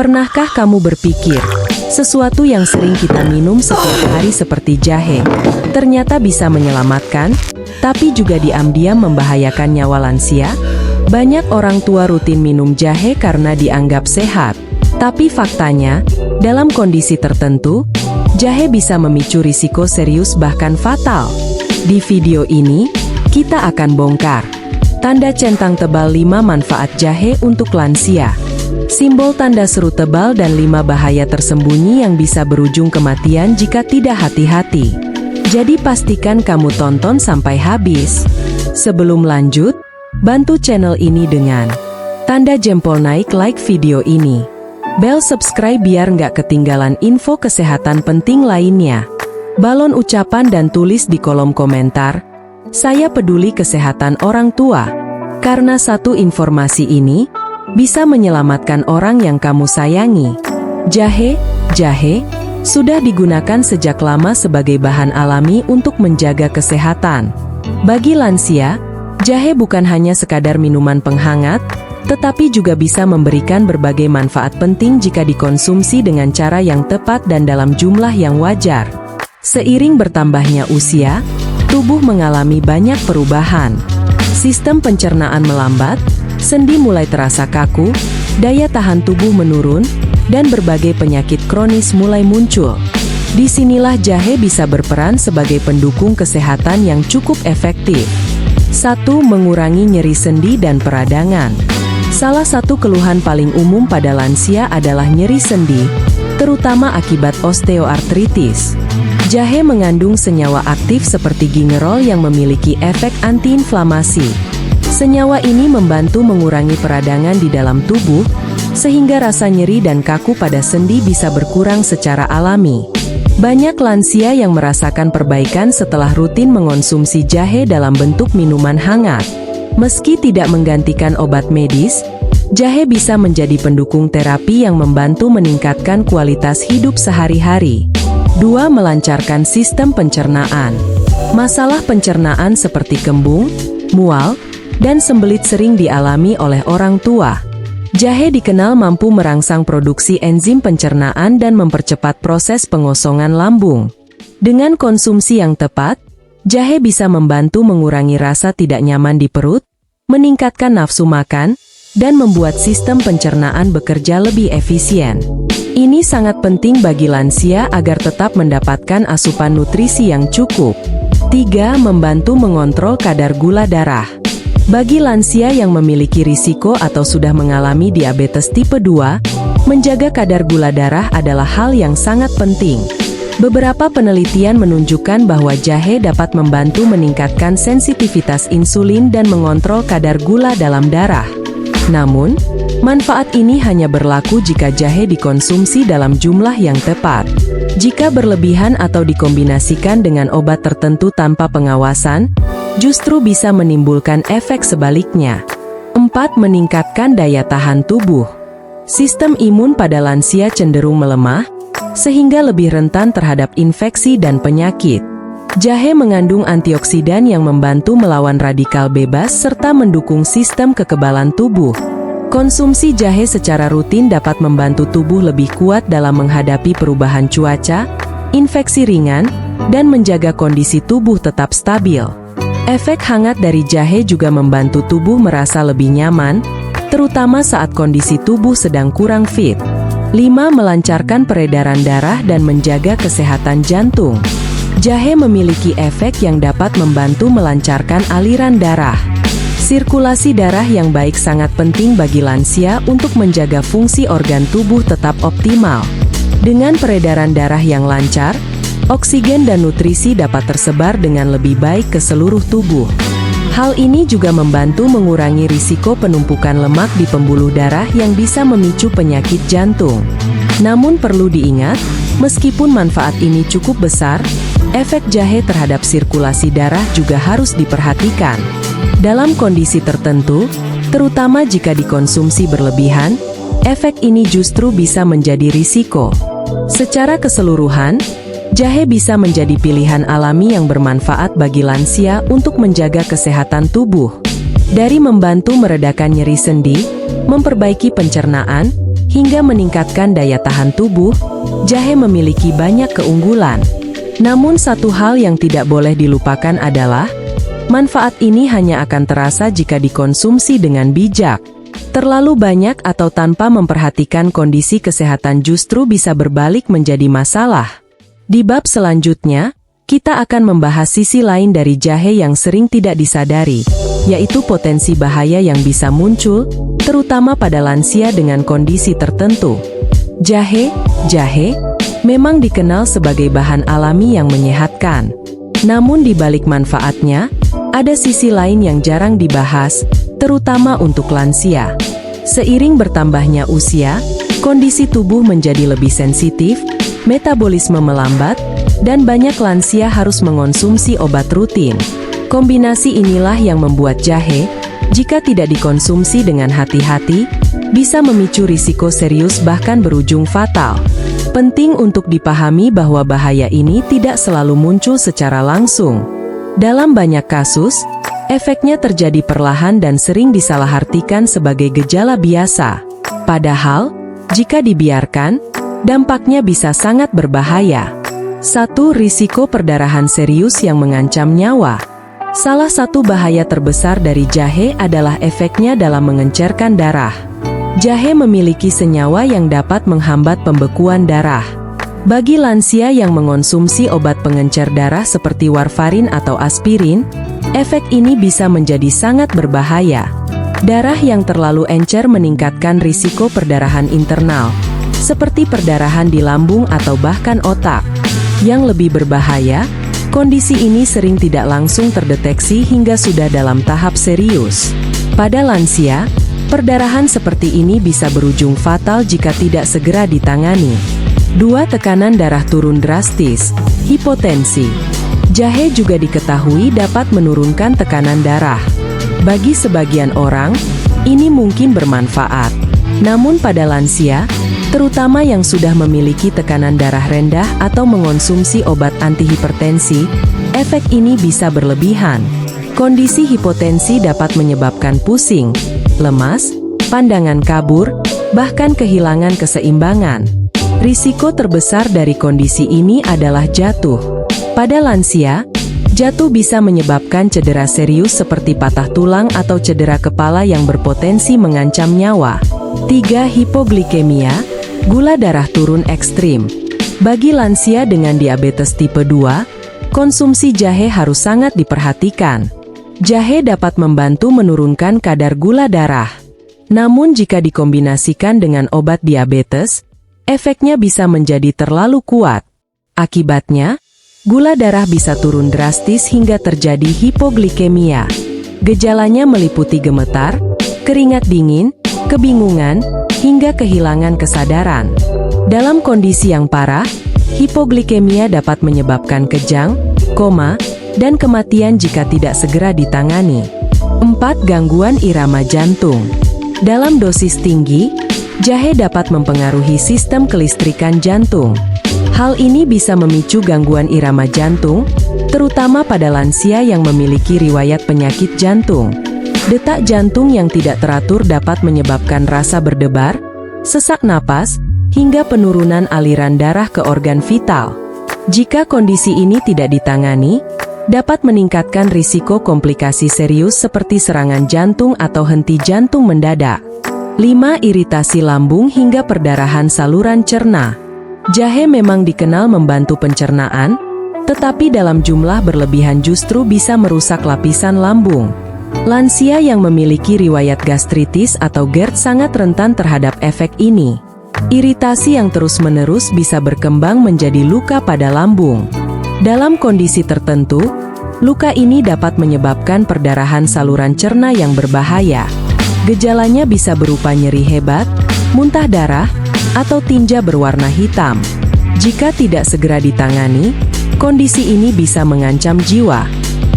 Pernahkah kamu berpikir, sesuatu yang sering kita minum setiap hari seperti jahe, ternyata bisa menyelamatkan, tapi juga diam-diam membahayakan nyawa lansia? Banyak orang tua rutin minum jahe karena dianggap sehat, tapi faktanya, dalam kondisi tertentu, jahe bisa memicu risiko serius bahkan fatal. Di video ini, kita akan bongkar tanda centang tebal 5 manfaat jahe untuk lansia, simbol tanda seru tebal dan 5 bahaya tersembunyi yang bisa berujung kematian jika tidak hati-hati. Jadi pastikan kamu tonton sampai habis. Sebelum lanjut, bantu channel ini dengan tanda jempol naik, like video ini, bel subscribe biar nggak ketinggalan info kesehatan penting lainnya. Balon ucapan dan tulis di kolom komentar, saya peduli kesehatan orang tua. Karena satu informasi ini bisa menyelamatkan orang yang kamu sayangi. Jahe sudah digunakan sejak lama sebagai bahan alami untuk menjaga kesehatan. Bagi lansia, jahe bukan hanya sekadar minuman penghangat, tetapi juga bisa memberikan berbagai manfaat penting jika dikonsumsi dengan cara yang tepat dan dalam jumlah yang wajar. Seiring bertambahnya usia, tubuh mengalami banyak perubahan. Sistem pencernaan melambat, sendi mulai terasa kaku, daya tahan tubuh menurun, dan berbagai penyakit kronis mulai muncul. Disinilah jahe bisa berperan sebagai pendukung kesehatan yang cukup efektif. 1. Mengurangi nyeri sendi dan peradangan. Salah satu keluhan paling umum pada lansia adalah nyeri sendi, terutama akibat osteoartritis. Jahe mengandung senyawa aktif seperti gingerol yang memiliki efek antiinflamasi. Senyawa ini membantu mengurangi peradangan di dalam tubuh, sehingga rasa nyeri dan kaku pada sendi bisa berkurang secara alami. Banyak lansia yang merasakan perbaikan setelah rutin mengonsumsi jahe dalam bentuk minuman hangat. Meski tidak menggantikan obat medis, jahe bisa menjadi pendukung terapi yang membantu meningkatkan kualitas hidup sehari-hari. 2. Melancarkan sistem pencernaan. Masalah pencernaan seperti kembung, mual, dan sembelit sering dialami oleh orang tua. Jahe dikenal mampu merangsang produksi enzim pencernaan dan mempercepat proses pengosongan lambung. Dengan konsumsi yang tepat, jahe bisa membantu mengurangi rasa tidak nyaman di perut, meningkatkan nafsu makan, dan membuat sistem pencernaan bekerja lebih efisien. Ini sangat penting bagi lansia agar tetap mendapatkan asupan nutrisi yang cukup. 3. Membantu mengontrol kadar gula darah. Bagi lansia yang memiliki risiko atau sudah mengalami diabetes tipe 2, menjaga kadar gula darah adalah hal yang sangat penting. Beberapa penelitian menunjukkan bahwa jahe dapat membantu meningkatkan sensitivitas insulin dan mengontrol kadar gula dalam darah. Namun, manfaat ini hanya berlaku jika jahe dikonsumsi dalam jumlah yang tepat. Jika berlebihan atau dikombinasikan dengan obat tertentu tanpa pengawasan, justru bisa menimbulkan efek sebaliknya. 4. Meningkatkan daya tahan tubuh. Sistem imun pada lansia cenderung melemah, sehingga lebih rentan terhadap infeksi dan penyakit. Jahe mengandung antioksidan yang membantu melawan radikal bebas serta mendukung sistem kekebalan tubuh. Konsumsi jahe secara rutin dapat membantu tubuh lebih kuat dalam menghadapi perubahan cuaca, infeksi ringan, dan menjaga kondisi tubuh tetap stabil. Efek hangat dari jahe juga membantu tubuh merasa lebih nyaman, terutama saat kondisi tubuh sedang kurang fit. 5. Melancarkan peredaran darah dan menjaga kesehatan jantung. Jahe memiliki efek yang dapat membantu melancarkan aliran darah. Sirkulasi darah yang baik sangat penting bagi lansia untuk menjaga fungsi organ tubuh tetap optimal. Dengan peredaran darah yang lancar, oksigen dan nutrisi dapat tersebar dengan lebih baik ke seluruh tubuh. Hal ini juga membantu mengurangi risiko penumpukan lemak di pembuluh darah yang bisa memicu penyakit jantung. Namun perlu diingat, meskipun manfaat ini cukup besar, efek jahe terhadap sirkulasi darah juga harus diperhatikan. Dalam kondisi tertentu, terutama jika dikonsumsi berlebihan, efek ini justru bisa menjadi risiko. Secara keseluruhan, jahe bisa menjadi pilihan alami yang bermanfaat bagi lansia untuk menjaga kesehatan tubuh. Dari membantu meredakan nyeri sendi, memperbaiki pencernaan, hingga meningkatkan daya tahan tubuh, jahe memiliki banyak keunggulan. Namun satu hal yang tidak boleh dilupakan adalah, manfaat ini hanya akan terasa jika dikonsumsi dengan bijak. Terlalu banyak atau tanpa memperhatikan kondisi kesehatan justru bisa berbalik menjadi masalah. Di bab selanjutnya, kita akan membahas sisi lain dari jahe yang sering tidak disadari, yaitu potensi bahaya yang bisa muncul, terutama pada lansia dengan kondisi tertentu. Jahe memang dikenal sebagai bahan alami yang menyehatkan. Namun di balik manfaatnya, ada sisi lain yang jarang dibahas, terutama untuk lansia. Seiring bertambahnya usia, kondisi tubuh menjadi lebih sensitif, metabolisme melambat, dan banyak lansia harus mengonsumsi obat rutin. Kombinasi inilah yang membuat jahe, jika tidak dikonsumsi dengan hati-hati, bisa memicu risiko serius bahkan berujung fatal. Penting untuk dipahami bahwa bahaya ini tidak selalu muncul secara langsung. Dalam banyak kasus, efeknya terjadi perlahan dan sering disalahartikan sebagai gejala biasa. Padahal, jika dibiarkan, dampaknya bisa sangat berbahaya. 1. Risiko perdarahan serius yang mengancam nyawa. Salah satu bahaya terbesar dari jahe adalah efeknya dalam mengencerkan darah. Jahe memiliki senyawa yang dapat menghambat pembekuan darah. Bagi lansia yang mengonsumsi obat pengencer darah seperti warfarin atau aspirin, efek ini bisa menjadi sangat berbahaya. Darah yang terlalu encer meningkatkan risiko perdarahan internal, seperti perdarahan di lambung atau bahkan otak. Yang lebih berbahaya, kondisi ini sering tidak langsung terdeteksi hingga sudah dalam tahap serius. Pada lansia, perdarahan seperti ini bisa berujung fatal jika tidak segera ditangani. 2. Tekanan darah turun drastis, hipotensi. Jahe juga diketahui dapat menurunkan tekanan darah. Bagi sebagian orang, ini mungkin bermanfaat. Namun pada lansia, terutama yang sudah memiliki tekanan darah rendah atau mengonsumsi obat antihipertensi, efek ini bisa berlebihan. Kondisi hipotensi dapat menyebabkan pusing, lemas, pandangan kabur, bahkan kehilangan keseimbangan. Risiko terbesar dari kondisi ini adalah jatuh. Pada lansia, jatuh bisa menyebabkan cedera serius seperti patah tulang atau cedera kepala yang berpotensi mengancam nyawa. 3. Hipoglikemia, gula darah turun ekstrim. Bagi lansia dengan diabetes tipe 2, konsumsi jahe harus sangat diperhatikan. Jahe dapat membantu menurunkan kadar gula darah. Namun jika dikombinasikan dengan obat diabetes, efeknya bisa menjadi terlalu kuat. Akibatnya, gula darah bisa turun drastis hingga terjadi hipoglikemia. Gejalanya meliputi gemetar, keringat dingin, kebingungan, hingga kehilangan kesadaran. Dalam kondisi yang parah, hipoglikemia dapat menyebabkan kejang, koma, dan kematian jika tidak segera ditangani. 4. Gangguan irama jantung. Dalam dosis tinggi, jahe dapat mempengaruhi sistem kelistrikan jantung. Hal ini bisa memicu gangguan irama jantung, terutama pada lansia yang memiliki riwayat penyakit jantung. Detak jantung yang tidak teratur dapat menyebabkan rasa berdebar, sesak napas, hingga penurunan aliran darah ke organ vital. Jika kondisi ini tidak ditangani, dapat meningkatkan risiko komplikasi serius seperti serangan jantung atau henti jantung mendadak. 5. Iritasi lambung hingga perdarahan saluran cerna. Jahe memang dikenal membantu pencernaan, tetapi dalam jumlah berlebihan justru bisa merusak lapisan lambung. Lansia yang memiliki riwayat gastritis atau GERD sangat rentan terhadap efek ini. Iritasi yang terus-menerus bisa berkembang menjadi luka pada lambung. Dalam kondisi tertentu, luka ini dapat menyebabkan perdarahan saluran cerna yang berbahaya. Gejalanya bisa berupa nyeri hebat, muntah darah, atau tinja berwarna hitam. Jika tidak segera ditangani, kondisi ini bisa mengancam jiwa.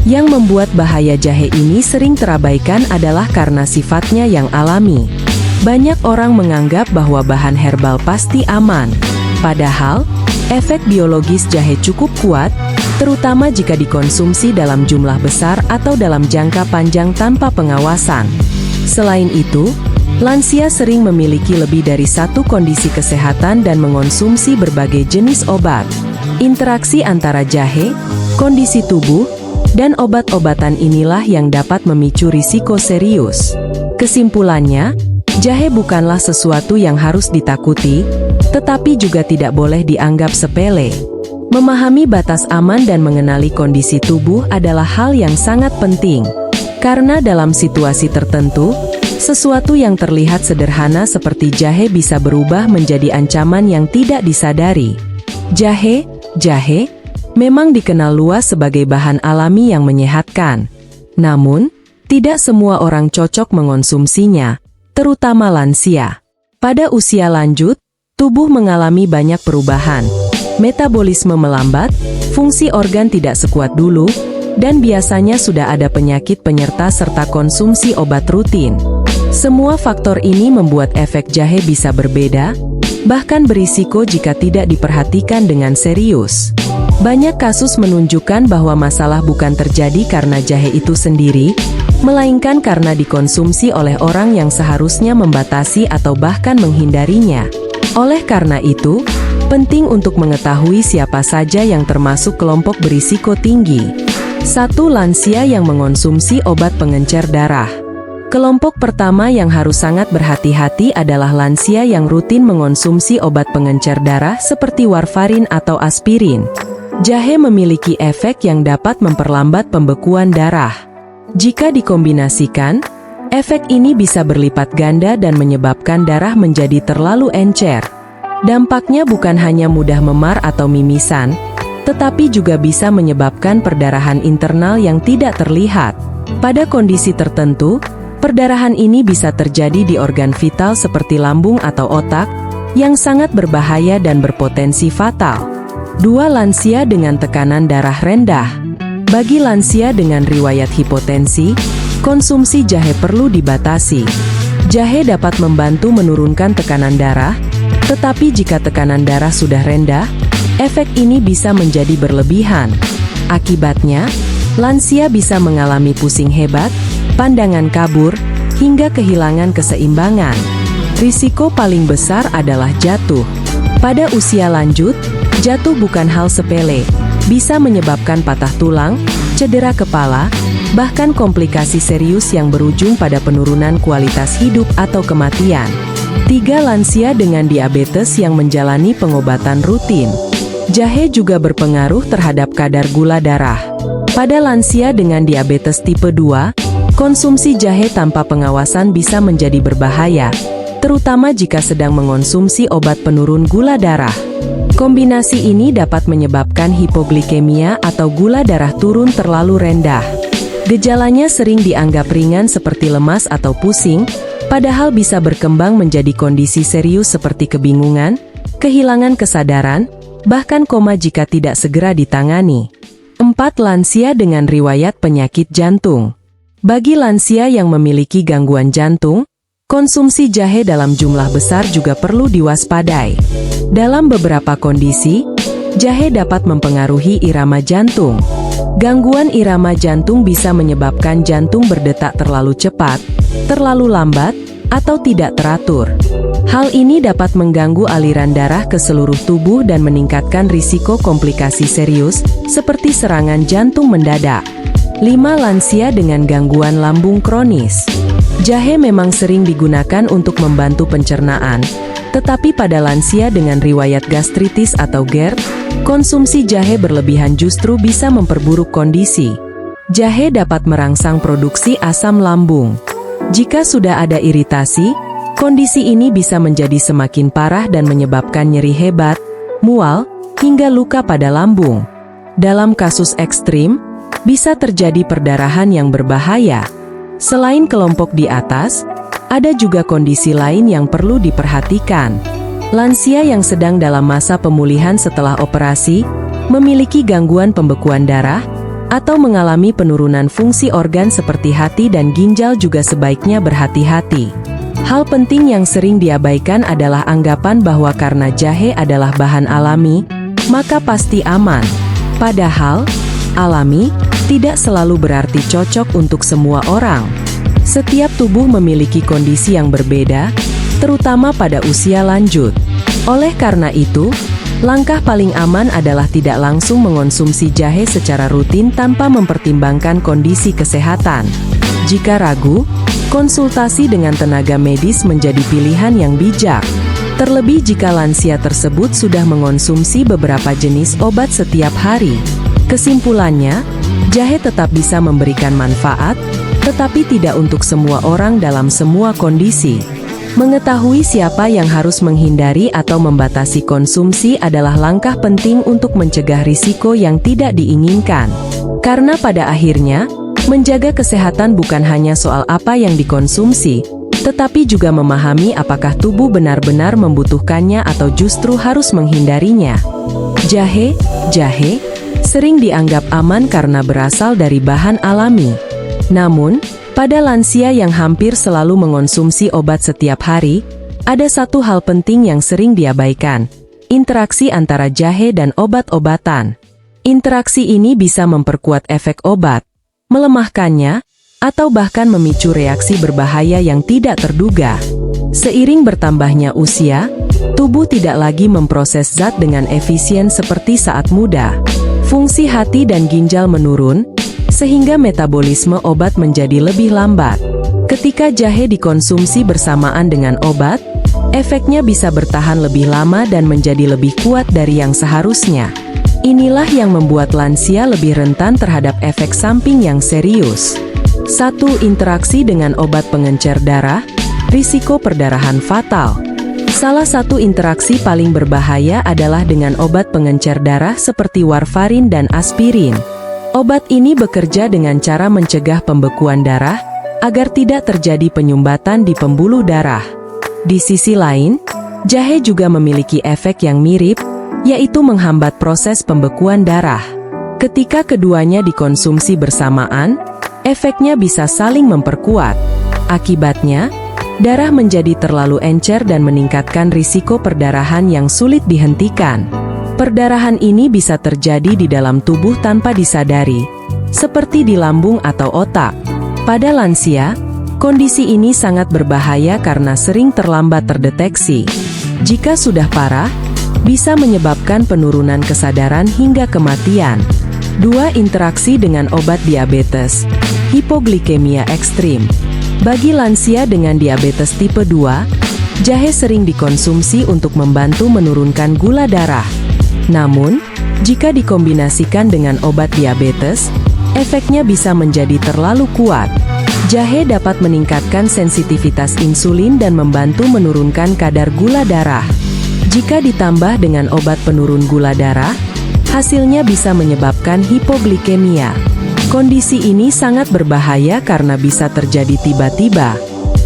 Yang membuat bahaya jahe ini sering terabaikan adalah karena sifatnya yang alami. Banyak orang menganggap bahwa bahan herbal pasti aman. Padahal, efek biologis jahe cukup kuat, terutama jika dikonsumsi dalam jumlah besar atau dalam jangka panjang tanpa pengawasan. Selain itu, Lansia sering memiliki lebih dari satu kondisi kesehatan dan mengonsumsi berbagai jenis obat. Interaksi antara jahe, kondisi tubuh, dan obat-obatan inilah yang dapat memicu risiko serius. Kesimpulannya, jahe bukanlah sesuatu yang harus ditakuti, tetapi juga tidak boleh dianggap sepele. Memahami batas aman dan mengenali kondisi tubuh adalah hal yang sangat penting. Karena dalam situasi tertentu, sesuatu yang terlihat sederhana seperti jahe bisa berubah menjadi ancaman yang tidak disadari. Jahe memang dikenal luas sebagai bahan alami yang menyehatkan. Namun, tidak semua orang cocok mengonsumsinya, terutama lansia. Pada usia lanjut, tubuh mengalami banyak perubahan. Metabolisme melambat, fungsi organ tidak sekuat dulu, dan biasanya sudah ada penyakit penyerta serta konsumsi obat rutin. Semua faktor ini membuat efek jahe bisa berbeda, bahkan berisiko jika tidak diperhatikan dengan serius. Banyak kasus menunjukkan bahwa masalah bukan terjadi karena jahe itu sendiri, melainkan karena dikonsumsi oleh orang yang seharusnya membatasi atau bahkan menghindarinya. Oleh karena itu, penting untuk mengetahui siapa saja yang termasuk kelompok berisiko tinggi. 1. Lansia yang mengonsumsi obat pengencer darah. Kelompok pertama yang harus sangat berhati-hati adalah lansia yang rutin mengonsumsi obat pengencer darah seperti warfarin atau aspirin. Jahe memiliki efek yang dapat memperlambat pembekuan darah. Jika dikombinasikan, efek ini bisa berlipat ganda dan menyebabkan darah menjadi terlalu encer. Dampaknya bukan hanya mudah memar atau mimisan, tetapi juga bisa menyebabkan perdarahan internal yang tidak terlihat. Pada kondisi tertentu, perdarahan ini bisa terjadi di organ vital seperti lambung atau otak, yang sangat berbahaya dan berpotensi fatal. 2. Lansia dengan tekanan darah rendah. Bagi lansia dengan riwayat hipotensi, konsumsi jahe perlu dibatasi. Jahe dapat membantu menurunkan tekanan darah, tetapi jika tekanan darah sudah rendah, efek ini bisa menjadi berlebihan. Akibatnya, lansia bisa mengalami pusing hebat, pandangan kabur, hingga kehilangan keseimbangan. Risiko paling besar adalah jatuh. Pada usia lanjut, jatuh bukan hal sepele, bisa menyebabkan patah tulang, cedera kepala, bahkan komplikasi serius yang berujung pada penurunan kualitas hidup atau kematian. 3. Lansia dengan diabetes yang menjalani pengobatan rutin. Jahe juga berpengaruh terhadap kadar gula darah. Pada lansia dengan diabetes tipe 2, konsumsi jahe tanpa pengawasan bisa menjadi berbahaya, terutama jika sedang mengonsumsi obat penurun gula darah. Kombinasi ini dapat menyebabkan hipoglikemia atau gula darah turun terlalu rendah. Gejalanya sering dianggap ringan seperti lemas atau pusing, padahal bisa berkembang menjadi kondisi serius seperti kebingungan, kehilangan kesadaran, bahkan koma jika tidak segera ditangani. 4. Lansia dengan riwayat penyakit jantung. Bagi lansia yang memiliki gangguan jantung, konsumsi jahe dalam jumlah besar juga perlu diwaspadai. Dalam beberapa kondisi, jahe dapat mempengaruhi irama jantung. Gangguan irama jantung bisa menyebabkan jantung berdetak terlalu cepat, terlalu lambat, atau tidak teratur. Hal ini dapat mengganggu aliran darah ke seluruh tubuh dan meningkatkan risiko komplikasi serius, seperti serangan jantung mendadak. 5. Lansia dengan gangguan lambung kronis. Jahe memang sering digunakan untuk membantu pencernaan, tetapi pada lansia dengan riwayat gastritis atau GERD, konsumsi jahe berlebihan justru bisa memperburuk kondisi. Jahe dapat merangsang produksi asam lambung. Jika sudah ada iritasi, kondisi ini bisa menjadi semakin parah dan menyebabkan nyeri hebat, mual, hingga luka pada lambung. Dalam kasus ekstrim, bisa terjadi perdarahan yang berbahaya. Selain kelompok di atas, ada juga kondisi lain yang perlu diperhatikan. Lansia yang sedang dalam masa pemulihan setelah operasi, memiliki gangguan pembekuan darah, atau mengalami penurunan fungsi organ seperti hati dan ginjal juga sebaiknya berhati-hati. Hal penting yang sering diabaikan adalah anggapan bahwa karena jahe adalah bahan alami, maka pasti aman. Padahal, alami tidak selalu berarti cocok untuk semua orang. Setiap tubuh memiliki kondisi yang berbeda, terutama pada usia lanjut. Oleh karena itu, langkah paling aman adalah tidak langsung mengonsumsi jahe secara rutin tanpa mempertimbangkan kondisi kesehatan. Jika ragu, konsultasi dengan tenaga medis menjadi pilihan yang bijak. Terlebih jika lansia tersebut sudah mengonsumsi beberapa jenis obat setiap hari. Kesimpulannya, jahe tetap bisa memberikan manfaat, tetapi tidak untuk semua orang dalam semua kondisi. Mengetahui siapa yang harus menghindari atau membatasi konsumsi adalah langkah penting untuk mencegah risiko yang tidak diinginkan. Karena pada akhirnya, menjaga kesehatan bukan hanya soal apa yang dikonsumsi, tetapi juga memahami apakah tubuh benar-benar membutuhkannya atau justru harus menghindarinya. Jahe sering dianggap aman karena berasal dari bahan alami. Namun, pada lansia yang hampir selalu mengonsumsi obat setiap hari, ada satu hal penting yang sering diabaikan: interaksi antara jahe dan obat-obatan. Interaksi ini bisa memperkuat efek obat, melemahkannya, atau bahkan memicu reaksi berbahaya yang tidak terduga. Seiring bertambahnya usia, tubuh tidak lagi memproses zat dengan efisien seperti saat muda. Fungsi hati dan ginjal menurun, sehingga metabolisme obat menjadi lebih lambat. Ketika jahe dikonsumsi bersamaan dengan obat, efeknya bisa bertahan lebih lama dan menjadi lebih kuat dari yang seharusnya. Inilah yang membuat lansia lebih rentan terhadap efek samping yang serius. 1. Interaksi dengan obat pengencer darah, risiko perdarahan fatal. Salah satu interaksi paling berbahaya adalah dengan obat pengencer darah seperti warfarin dan aspirin. Obat ini bekerja dengan cara mencegah pembekuan darah, agar tidak terjadi penyumbatan di pembuluh darah. Di sisi lain, jahe juga memiliki efek yang mirip, yaitu menghambat proses pembekuan darah. Ketika keduanya dikonsumsi bersamaan, efeknya bisa saling memperkuat. Akibatnya, darah menjadi terlalu encer dan meningkatkan risiko perdarahan yang sulit dihentikan. Perdarahan ini bisa terjadi di dalam tubuh tanpa disadari, seperti di lambung atau otak. Pada lansia, kondisi ini sangat berbahaya karena sering terlambat terdeteksi. Jika sudah parah, bisa menyebabkan penurunan kesadaran hingga kematian. 2. Interaksi dengan obat diabetes, hipoglikemia ekstrim. Bagi lansia dengan diabetes tipe 2, jahe sering dikonsumsi untuk membantu menurunkan gula darah. Namun, jika dikombinasikan dengan obat diabetes, efeknya bisa menjadi terlalu kuat. Jahe dapat meningkatkan sensitivitas insulin dan membantu menurunkan kadar gula darah. Jika ditambah dengan obat penurun gula darah, hasilnya bisa menyebabkan hipoglikemia. Kondisi ini sangat berbahaya karena bisa terjadi tiba-tiba.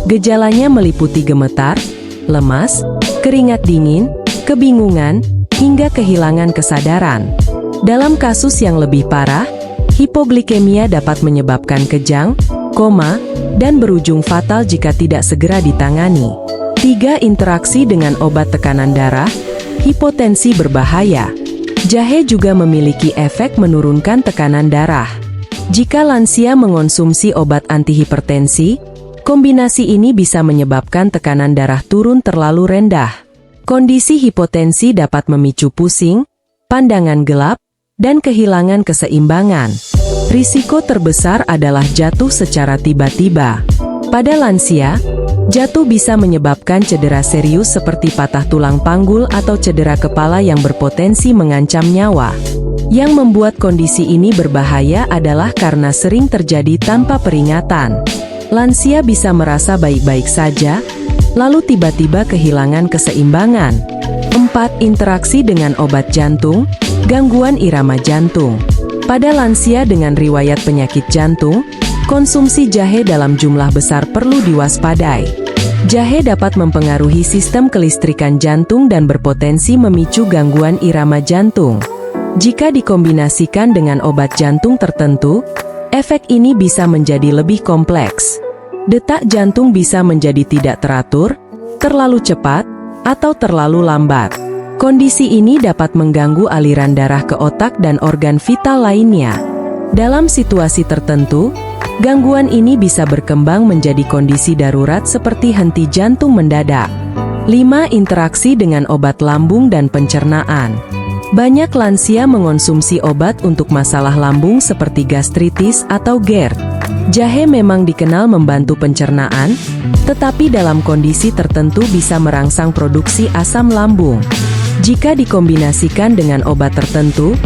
Gejalanya meliputi gemetar, lemas, keringat dingin, kebingungan, hingga kehilangan kesadaran. Dalam kasus yang lebih parah, hipoglikemia dapat menyebabkan kejang, koma, dan berujung fatal jika tidak segera ditangani. 3. Interaksi dengan obat tekanan darah, hipotensi berbahaya. Jahe juga memiliki efek menurunkan tekanan darah. Jika lansia mengonsumsi obat antihipertensi, kombinasi ini bisa menyebabkan tekanan darah turun terlalu rendah. Kondisi hipotensi dapat memicu pusing, pandangan gelap, dan kehilangan keseimbangan. Risiko terbesar adalah jatuh secara tiba-tiba. Pada lansia, jatuh bisa menyebabkan cedera serius seperti patah tulang panggul atau cedera kepala yang berpotensi mengancam nyawa. Yang membuat kondisi ini berbahaya adalah karena sering terjadi tanpa peringatan. Lansia bisa merasa baik-baik saja, lalu tiba-tiba kehilangan keseimbangan. 4. Interaksi dengan obat jantung, gangguan irama jantung. Pada lansia dengan riwayat penyakit jantung, konsumsi jahe dalam jumlah besar perlu diwaspadai. Jahe dapat mempengaruhi sistem kelistrikan jantung dan berpotensi memicu gangguan irama jantung. Jika dikombinasikan dengan obat jantung tertentu, efek ini bisa menjadi lebih kompleks. Detak jantung bisa menjadi tidak teratur, terlalu cepat, atau terlalu lambat. Kondisi ini dapat mengganggu aliran darah ke otak dan organ vital lainnya. Dalam situasi tertentu, Gangguan ini bisa berkembang menjadi kondisi darurat seperti henti jantung mendadak. 5. Interaksi dengan obat lambung dan pencernaan. Banyak lansia mengonsumsi obat untuk masalah lambung seperti gastritis atau GERD. Jahe memang dikenal membantu pencernaan, tetapi dalam kondisi tertentu bisa merangsang produksi asam lambung. Jika dikombinasikan dengan obat tertentu,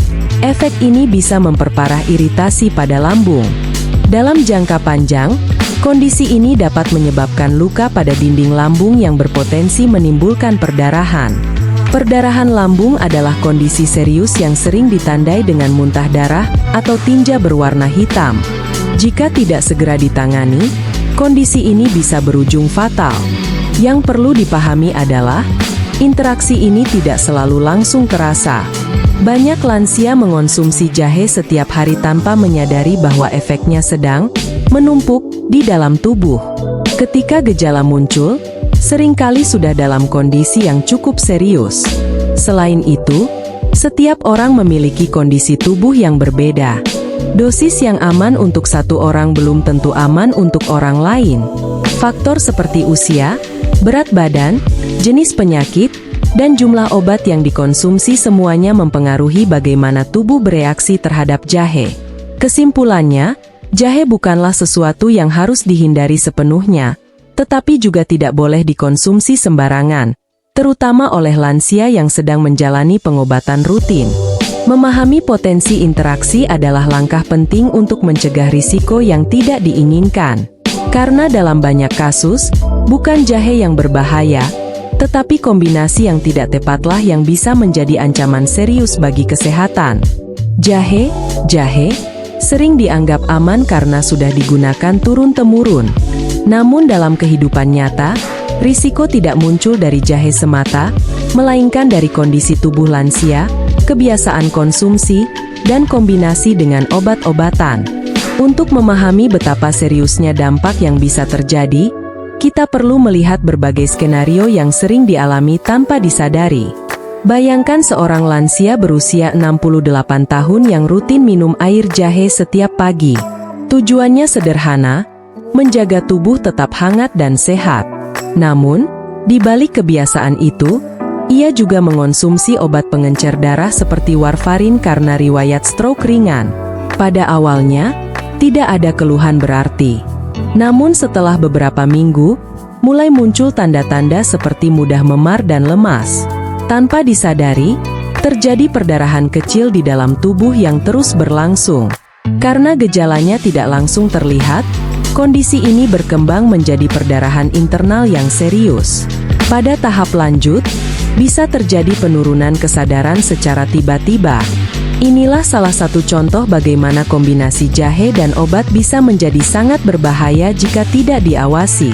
efek ini bisa memperparah iritasi pada lambung. Dalam jangka panjang, kondisi ini dapat menyebabkan luka pada dinding lambung yang berpotensi menimbulkan perdarahan. Perdarahan lambung adalah kondisi serius yang sering ditandai dengan muntah darah atau tinja berwarna hitam. Jika tidak segera ditangani, kondisi ini bisa berujung fatal. Yang perlu dipahami adalah, interaksi ini tidak selalu langsung terasa. Banyak lansia mengonsumsi jahe setiap hari tanpa menyadari bahwa efeknya sedang menumpuk di dalam tubuh. Ketika gejala muncul, seringkali sudah dalam kondisi yang cukup serius. Selain itu, setiap orang memiliki kondisi tubuh yang berbeda. Dosis yang aman untuk satu orang belum tentu aman untuk orang lain. Faktor seperti usia, berat badan, jenis penyakit, dan jumlah obat yang dikonsumsi semuanya mempengaruhi bagaimana tubuh bereaksi terhadap jahe. Kesimpulannya, jahe bukanlah sesuatu yang harus dihindari sepenuhnya, tetapi juga tidak boleh dikonsumsi sembarangan, terutama oleh lansia yang sedang menjalani pengobatan rutin. Memahami potensi interaksi adalah langkah penting untuk mencegah risiko yang tidak diinginkan. Karena dalam banyak kasus, bukan jahe yang berbahaya, tetapi kombinasi yang tidak tepatlah yang bisa menjadi ancaman serius bagi kesehatan. Jahe sering dianggap aman karena sudah digunakan turun-temurun. Namun dalam kehidupan nyata, risiko tidak muncul dari jahe semata, melainkan dari kondisi tubuh lansia, kebiasaan konsumsi, dan kombinasi dengan obat-obatan. Untuk memahami betapa seriusnya dampak yang bisa terjadi, kita perlu melihat berbagai skenario yang sering dialami tanpa disadari. Bayangkan seorang lansia berusia 68 tahun yang rutin minum air jahe setiap pagi. Tujuannya sederhana, menjaga tubuh tetap hangat dan sehat. Namun, di balik kebiasaan itu, ia juga mengonsumsi obat pengencer darah seperti warfarin karena riwayat stroke ringan. Pada awalnya, tidak ada keluhan berarti. Namun setelah beberapa minggu, mulai muncul tanda-tanda seperti mudah memar dan lemas. Tanpa disadari, terjadi perdarahan kecil di dalam tubuh yang terus berlangsung. Karena gejalanya tidak langsung terlihat, kondisi ini berkembang menjadi perdarahan internal yang serius. Pada tahap lanjut, bisa terjadi penurunan kesadaran secara tiba-tiba. Inilah salah satu contoh bagaimana kombinasi jahe dan obat bisa menjadi sangat berbahaya jika tidak diawasi.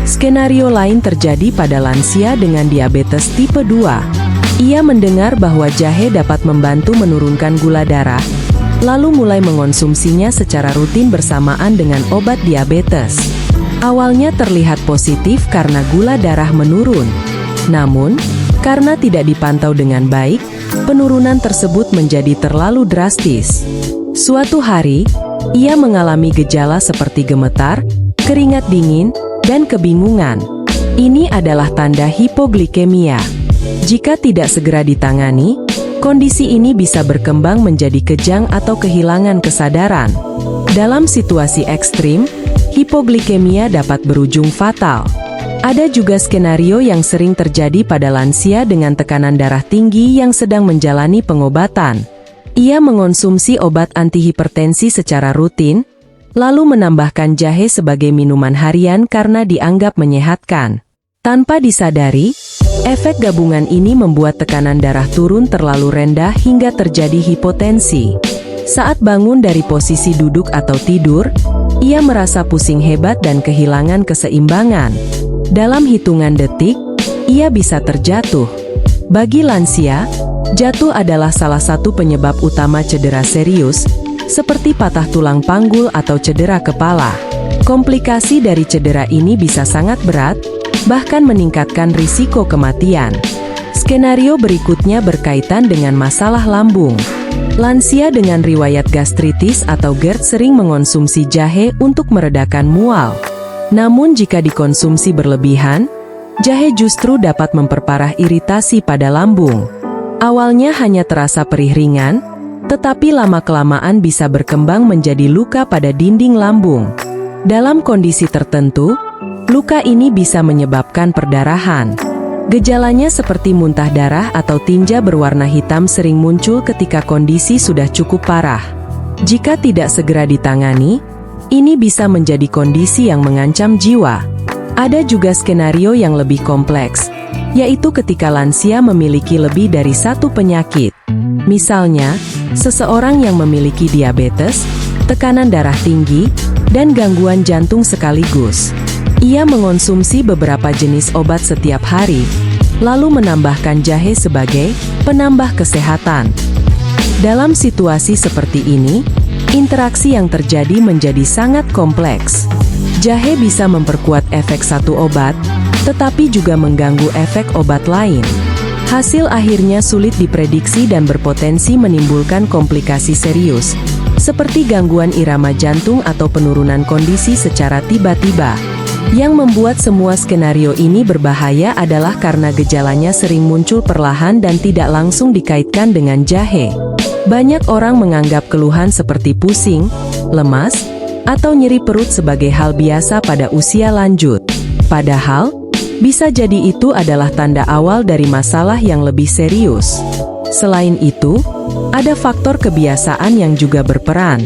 Skenario lain terjadi pada lansia dengan diabetes tipe 2. Ia mendengar bahwa jahe dapat membantu menurunkan gula darah, lalu mulai mengonsumsinya secara rutin bersamaan dengan obat diabetes. Awalnya terlihat positif karena gula darah menurun. Namun, karena tidak dipantau dengan baik, penurunan tersebut menjadi terlalu drastis. Suatu hari, ia mengalami gejala seperti gemetar, keringat dingin, dan kebingungan. Ini adalah tanda hipoglikemia. Jika tidak segera ditangani, kondisi ini bisa berkembang menjadi kejang atau kehilangan kesadaran. Dalam situasi ekstrim, hipoglikemia dapat berujung fatal. Ada juga skenario yang sering terjadi pada lansia dengan tekanan darah tinggi yang sedang menjalani pengobatan. Ia mengonsumsi obat antihipertensi secara rutin, lalu menambahkan jahe sebagai minuman harian karena dianggap menyehatkan. Tanpa disadari, efek gabungan ini membuat tekanan darah turun terlalu rendah hingga terjadi hipotensi. Saat bangun dari posisi duduk atau tidur, ia merasa pusing hebat dan kehilangan keseimbangan. Dalam hitungan detik, ia bisa terjatuh. Bagi lansia, jatuh adalah salah satu penyebab utama cedera serius, seperti patah tulang panggul atau cedera kepala. Komplikasi dari cedera ini bisa sangat berat, bahkan meningkatkan risiko kematian. Skenario berikutnya berkaitan dengan masalah lambung. Lansia dengan riwayat gastritis atau GERD sering mengonsumsi jahe untuk meredakan mual. Namun jika dikonsumsi berlebihan, jahe justru dapat memperparah iritasi pada lambung. Awalnya hanya terasa perih ringan, tetapi lama-kelamaan bisa berkembang menjadi luka pada dinding lambung. Dalam kondisi tertentu, luka ini bisa menyebabkan perdarahan. Gejalanya seperti muntah darah atau tinja berwarna hitam sering muncul ketika kondisi sudah cukup parah. Jika tidak segera ditangani, ini bisa menjadi kondisi yang mengancam jiwa. Ada juga skenario yang lebih kompleks, yaitu ketika lansia memiliki lebih dari satu penyakit. Misalnya, seseorang yang memiliki diabetes, tekanan darah tinggi, dan gangguan jantung sekaligus. Ia mengonsumsi beberapa jenis obat setiap hari, lalu menambahkan jahe sebagai penambah kesehatan. Dalam situasi seperti ini, interaksi yang terjadi menjadi sangat kompleks. Jahe bisa memperkuat efek satu obat, tetapi juga mengganggu efek obat lain. Hasil akhirnya sulit diprediksi dan berpotensi menimbulkan komplikasi serius, seperti gangguan irama jantung atau penurunan kondisi secara tiba-tiba. Yang membuat semua skenario ini berbahaya adalah karena gejalanya sering muncul perlahan dan tidak langsung dikaitkan dengan jahe. Banyak orang menganggap keluhan seperti pusing, lemas, atau nyeri perut sebagai hal biasa pada usia lanjut. Padahal, bisa jadi itu adalah tanda awal dari masalah yang lebih serius. Selain itu, ada faktor kebiasaan yang juga berperan.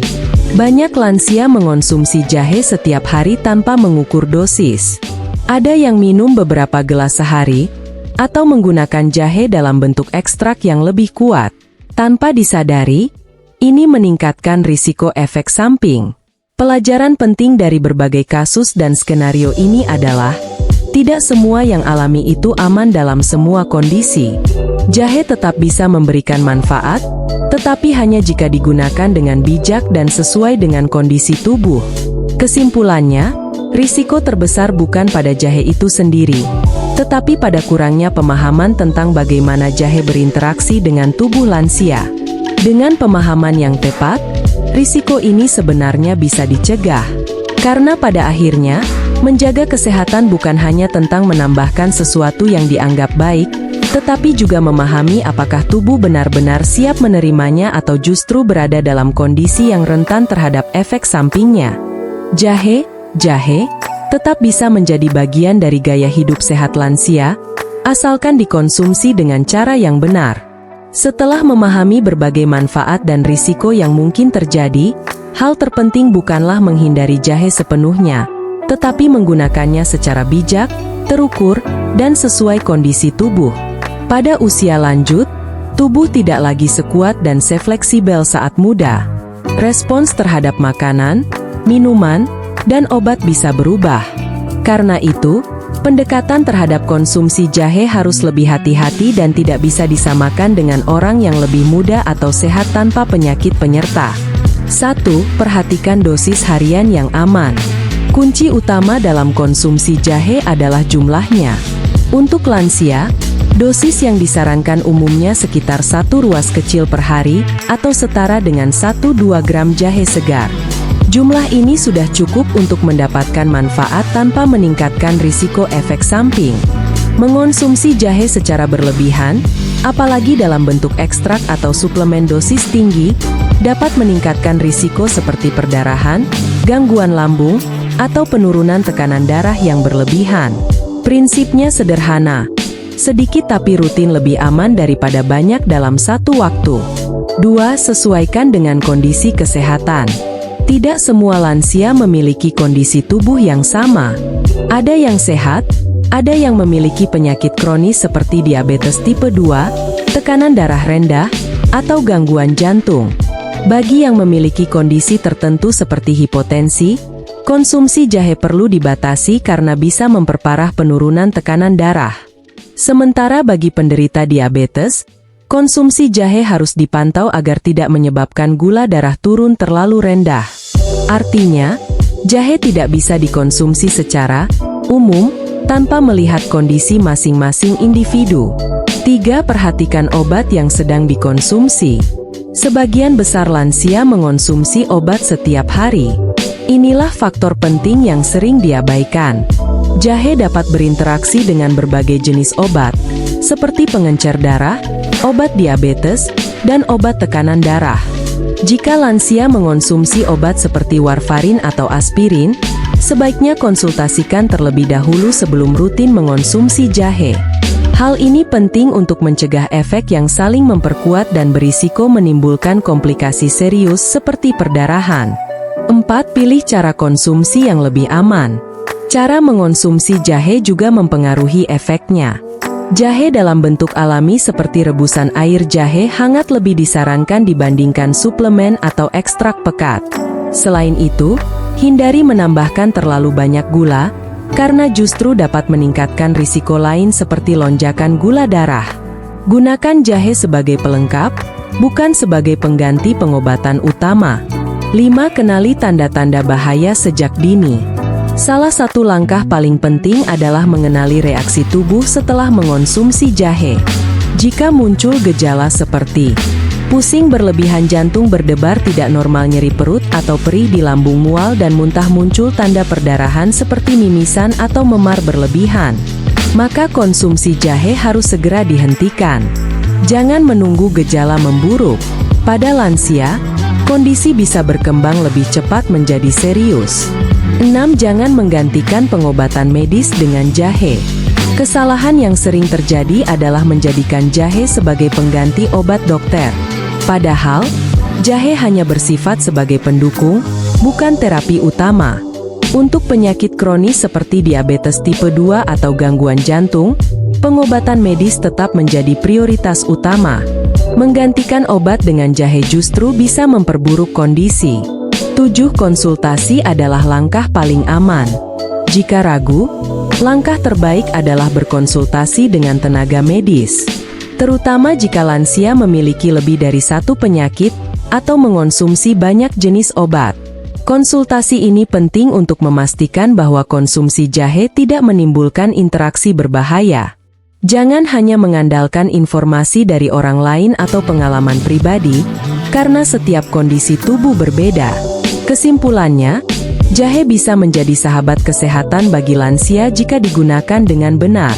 Banyak lansia mengonsumsi jahe setiap hari tanpa mengukur dosis. Ada yang minum beberapa gelas sehari, atau menggunakan jahe dalam bentuk ekstrak yang lebih kuat. Tanpa disadari, ini meningkatkan risiko efek samping. Pelajaran penting dari berbagai kasus dan skenario ini adalah, tidak semua yang alami itu aman dalam semua kondisi. Jahe tetap bisa memberikan manfaat, tetapi hanya jika digunakan dengan bijak dan sesuai dengan kondisi tubuh. Kesimpulannya, risiko terbesar bukan pada jahe itu sendiri, tetapi pada kurangnya pemahaman tentang bagaimana jahe berinteraksi dengan tubuh lansia. Dengan pemahaman yang tepat, risiko ini sebenarnya bisa dicegah. Karena pada akhirnya, menjaga kesehatan bukan hanya tentang menambahkan sesuatu yang dianggap baik, tetapi juga memahami apakah tubuh benar-benar siap menerimanya atau justru berada dalam kondisi yang rentan terhadap efek sampingnya. Jahe tetap bisa menjadi bagian dari gaya hidup sehat lansia, asalkan dikonsumsi dengan cara yang benar. Setelah memahami berbagai manfaat dan risiko yang mungkin terjadi, hal terpenting bukanlah menghindari jahe sepenuhnya, tetapi menggunakannya secara bijak, terukur, dan sesuai kondisi tubuh. Pada usia lanjut, tubuh tidak lagi sekuat dan sefleksibel saat muda. Respons terhadap makanan, minuman, dan obat bisa berubah. Karena itu, pendekatan terhadap konsumsi jahe harus lebih hati-hati dan tidak bisa disamakan dengan orang yang lebih muda atau sehat tanpa penyakit penyerta. 1. Perhatikan dosis harian yang aman. Kunci utama dalam konsumsi jahe adalah jumlahnya. Untuk lansia, dosis yang disarankan umumnya sekitar 1 ruas kecil per hari, atau setara dengan 1-2 gram jahe segar. Jumlah ini sudah cukup untuk mendapatkan manfaat tanpa meningkatkan risiko efek samping. Mengonsumsi jahe secara berlebihan, apalagi dalam bentuk ekstrak atau suplemen dosis tinggi, dapat meningkatkan risiko seperti perdarahan, gangguan lambung, atau penurunan tekanan darah yang berlebihan. Prinsipnya sederhana. Sedikit tapi rutin lebih aman daripada banyak dalam satu waktu. 2. Sesuaikan dengan kondisi kesehatan. Tidak semua lansia memiliki kondisi tubuh yang sama. Ada yang sehat, ada yang memiliki penyakit kronis seperti diabetes tipe 2, tekanan darah rendah, atau gangguan jantung. Bagi yang memiliki kondisi tertentu seperti hipotensi, konsumsi jahe perlu dibatasi karena bisa memperparah penurunan tekanan darah. Sementara bagi penderita diabetes, konsumsi jahe harus dipantau agar tidak menyebabkan gula darah turun terlalu rendah. Artinya, jahe tidak bisa dikonsumsi secara umum tanpa melihat kondisi masing-masing individu. 3. Perhatikan obat yang sedang dikonsumsi. Sebagian besar lansia mengonsumsi obat setiap hari. Inilah faktor penting yang sering diabaikan. Jahe dapat berinteraksi dengan berbagai jenis obat, seperti pengencer darah, obat diabetes, dan obat tekanan darah. Jika lansia mengonsumsi obat seperti warfarin atau aspirin, sebaiknya konsultasikan terlebih dahulu sebelum rutin mengonsumsi jahe. Hal ini penting untuk mencegah efek yang saling memperkuat dan berisiko menimbulkan komplikasi serius seperti perdarahan. 4. Pilih cara konsumsi yang lebih aman. Cara mengonsumsi jahe juga mempengaruhi efeknya. Jahe dalam bentuk alami seperti rebusan air jahe hangat lebih disarankan dibandingkan suplemen atau ekstrak pekat. Selain itu, hindari menambahkan terlalu banyak gula, karena justru dapat meningkatkan risiko lain seperti lonjakan gula darah. Gunakan jahe sebagai pelengkap, bukan sebagai pengganti pengobatan utama. 5. Kenali tanda-tanda bahaya sejak dini. Salah satu langkah paling penting adalah mengenali reaksi tubuh setelah mengonsumsi jahe. Jika muncul gejala seperti pusing berlebihan, jantung berdebar tidak normal, nyeri perut atau perih di lambung, mual dan muntah, muncul tanda perdarahan seperti mimisan atau memar berlebihan, maka konsumsi jahe harus segera dihentikan. Jangan menunggu gejala memburuk. Pada lansia, kondisi bisa berkembang lebih cepat menjadi serius. 6. Jangan menggantikan pengobatan medis dengan jahe. Kesalahan yang sering terjadi adalah menjadikan jahe sebagai pengganti obat dokter. Padahal, jahe hanya bersifat sebagai pendukung, bukan terapi utama. Untuk penyakit kronis seperti diabetes tipe 2 atau gangguan jantung, pengobatan medis tetap menjadi prioritas utama. Menggantikan obat dengan jahe justru bisa memperburuk kondisi. 7. Konsultasi adalah langkah paling aman. Jika ragu, langkah terbaik adalah berkonsultasi dengan tenaga medis. Terutama jika lansia memiliki lebih dari satu penyakit, atau mengonsumsi banyak jenis obat. Konsultasi ini penting untuk memastikan bahwa konsumsi jahe tidak menimbulkan interaksi berbahaya. Jangan hanya mengandalkan informasi dari orang lain atau pengalaman pribadi, karena setiap kondisi tubuh berbeda. Kesimpulannya, jahe bisa menjadi sahabat kesehatan bagi lansia jika digunakan dengan benar.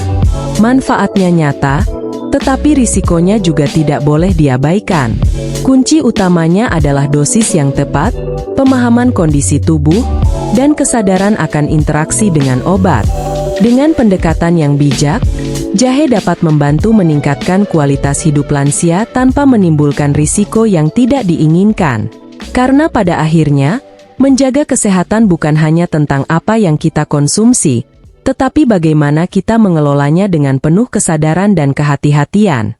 Manfaatnya nyata, tetapi risikonya juga tidak boleh diabaikan. Kunci utamanya adalah dosis yang tepat, pemahaman kondisi tubuh, dan kesadaran akan interaksi dengan obat. Dengan pendekatan yang bijak, jahe dapat membantu meningkatkan kualitas hidup lansia tanpa menimbulkan risiko yang tidak diinginkan. Karena pada akhirnya, menjaga kesehatan bukan hanya tentang apa yang kita konsumsi, tetapi bagaimana kita mengelolanya dengan penuh kesadaran dan kehati-hatian.